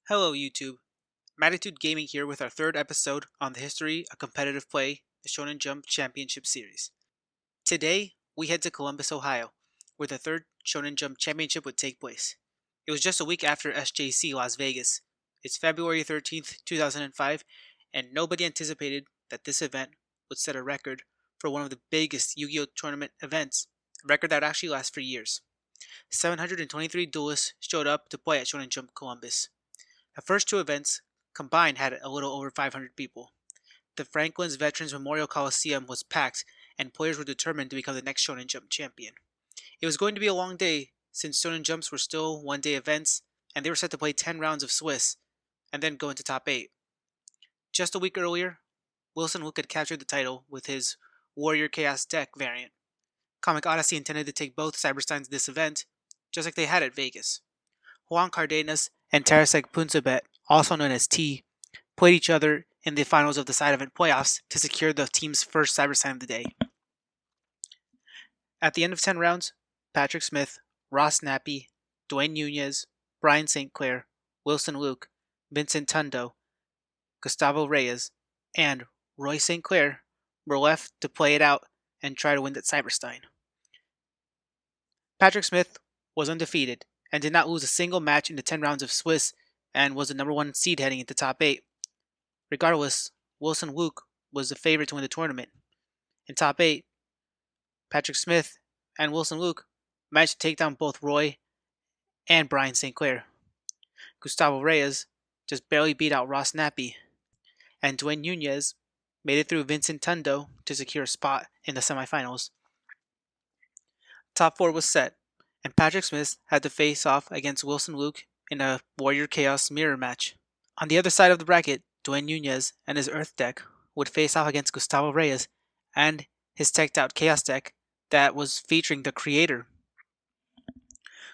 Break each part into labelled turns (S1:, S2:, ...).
S1: Hello YouTube, Matitude Gaming here with our third episode on the history of competitive play, the Shonen Jump Championship series. Today, we head to Columbus, Ohio, where the third Shonen Jump Championship would take place. It was just a week after SJC Las Vegas. It's February 13th, 2005, and nobody anticipated that this event would set a record for one of the biggest Yu-Gi-Oh! Tournament events, a record that would actually last for years. 723 duelists showed up to play at Shonen Jump Columbus. The first two events combined had a little over 500 people. The Franklin's Veterans Memorial Coliseum was packed, and players were determined to become the next Shonen Jump champion. It was going to be a long day, since Shonen Jumps were still one-day events, and they were set to play 10 rounds of Swiss, and then go into top 8. Just a week earlier, Wilson Luke had captured the title with his Warrior Chaos deck variant. Comic Odyssey intended to take both Cybersteins this event, just like they had at Vegas. Juan Cardenas and Tarasek Punsabet, also known as T, played each other in the finals of the side event playoffs to secure the team's first Cyberstein of the day. At the end of 10 rounds, Patrick Smith, Ross Nappy, Dwayne Nunez, Brian St. Clair, Wilson Luke, Vincent Tundo, Gustavo Reyes, and Roy St. Clair were left to play it out and try to win that Cyberstein. Patrick Smith was undefeated and did not lose a single match in the 10 rounds of Swiss and was the number 1 seed heading into top 8. Regardless, Wilson Luke was the favorite to win the tournament. In top 8, Patrick Smith and Wilson Luke managed to take down both Roy and Brian St. Clair. Gustavo Reyes just barely beat out Ross Nappy, and Dwayne Nunez made it through Vincent Tundo to secure a spot in the semifinals. Top 4 was set, and Patrick Smith had to face off against Wilson Luke in a Warrior Chaos mirror match. On the other side of the bracket, Dwayne Nunez and his Earth deck would face off against Gustavo Reyes and his teched out Chaos deck that was featuring the Creator.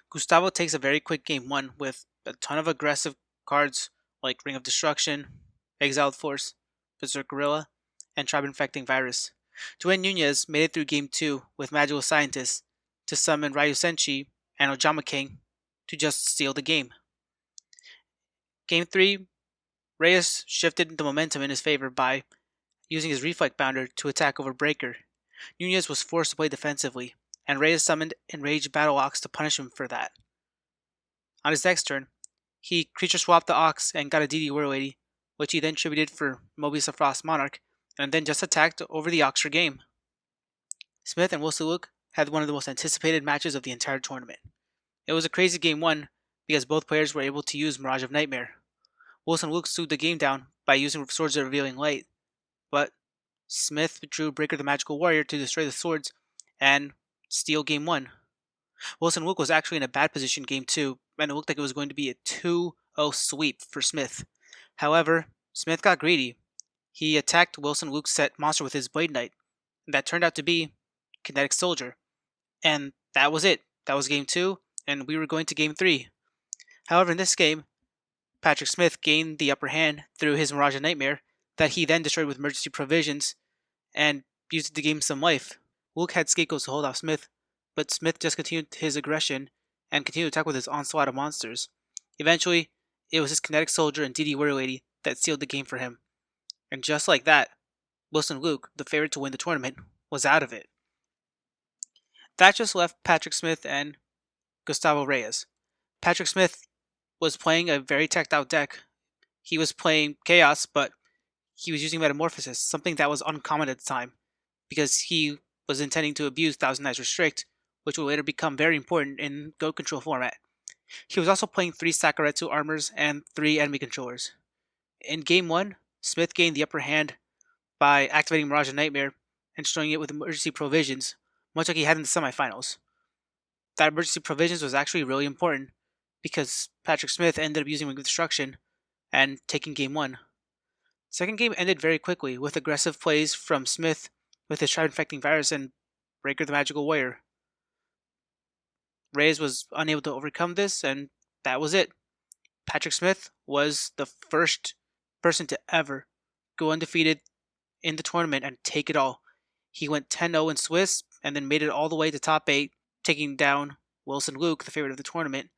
S1: Gustavo takes a very quick game 1 with a ton of aggressive cards like Ring of Destruction, Exiled Force, Berserk Gorilla, and Tribe Infecting Virus. Dwayne Nunez made it through game 2 with Magical Scientist to summon Ryu Senshi and Ojama King to just steal the game. Game 3, Reyes shifted the momentum in his favor by using his Reflect Bounder to attack over Breaker. Nunez was forced to play defensively, and Reyes summoned Enraged Battle Ox to punish him for that. On his next turn, he creature swapped the Ox and got a DD War Lady, which he then tributed for Mobius of Frost Monarch, and then just attacked over the Ox for game. Smith and Wilson Luke had one of the most anticipated matches of the entire tournament. It was a crazy game 1 because both players were able to use Mirage of Nightmare. Wilson Luke slowed the game down by using Swords of Revealing Light, but Smith drew Breaker the Magical Warrior to destroy the swords and steal game 1. Wilson Luke was actually in a bad position game 2, and it looked like it was going to be a 2-0 sweep for Smith. However, Smith got greedy. He attacked Wilson Luke's set monster with his Blade Knight, and that turned out to be Kinetic Soldier. And that was it. That was game 2, and we were going to game 3. However, in this game, Patrick Smith gained the upper hand through his Mirage of Nightmare that he then destroyed with Emergency Provisions and used it to gain some life. Luke had scapegoats to hold off Smith, but Smith just continued his aggression and continued to attack with his onslaught of monsters. Eventually, it was his Kinetic Soldier and DD Warrior Lady that sealed the game for him. And just like that, Wilson Luke, the favorite to win the tournament, was out of it. That just left Patrick Smith and Gustavo Reyes. Patrick Smith was playing a very teched out deck. He was playing Chaos, but he was using Metamorphosis, something that was uncommon at the time, because he was intending to abuse Thousand Eyes Restrict, which would later become very important in Go Control format. He was also playing 3 Sakaretsu armors and 3 enemy controllers. In game 1, Smith gained the upper hand by activating Mirage of Nightmare and destroying it with Emergency Provisions, much like he had in the semifinals. That Emergency Provisions was actually really important because Patrick Smith ended up using Ring of Destruction and taking game 1. Second game ended very quickly with aggressive plays from Smith with his Tribe Infecting Virus and Breaker the Magical Warrior. Reyes was unable to overcome this, and that was it. Patrick Smith was the first person to ever go undefeated in the tournament and take it all. He went 10-0 in Swiss and then made it all the way to top 8, taking down Wilson Luke, the favorite of the tournament,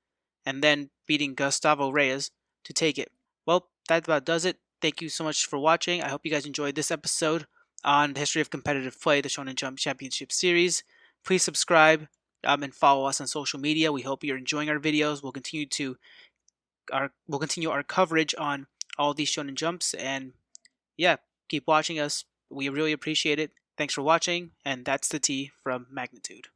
S1: and then beating Gustavo Reyes to take it. Well, that about does it. Thank you so much for watching. I hope you guys enjoyed this episode on the history of competitive play, the Shonen Jump Championship series. Please subscribe and follow us on social media. We hope you're enjoying our videos. We'll continue our coverage on all these Shonen Jumps, and yeah, keep watching us. We really appreciate it. Thanks for watching, and that's the T from Magnitude.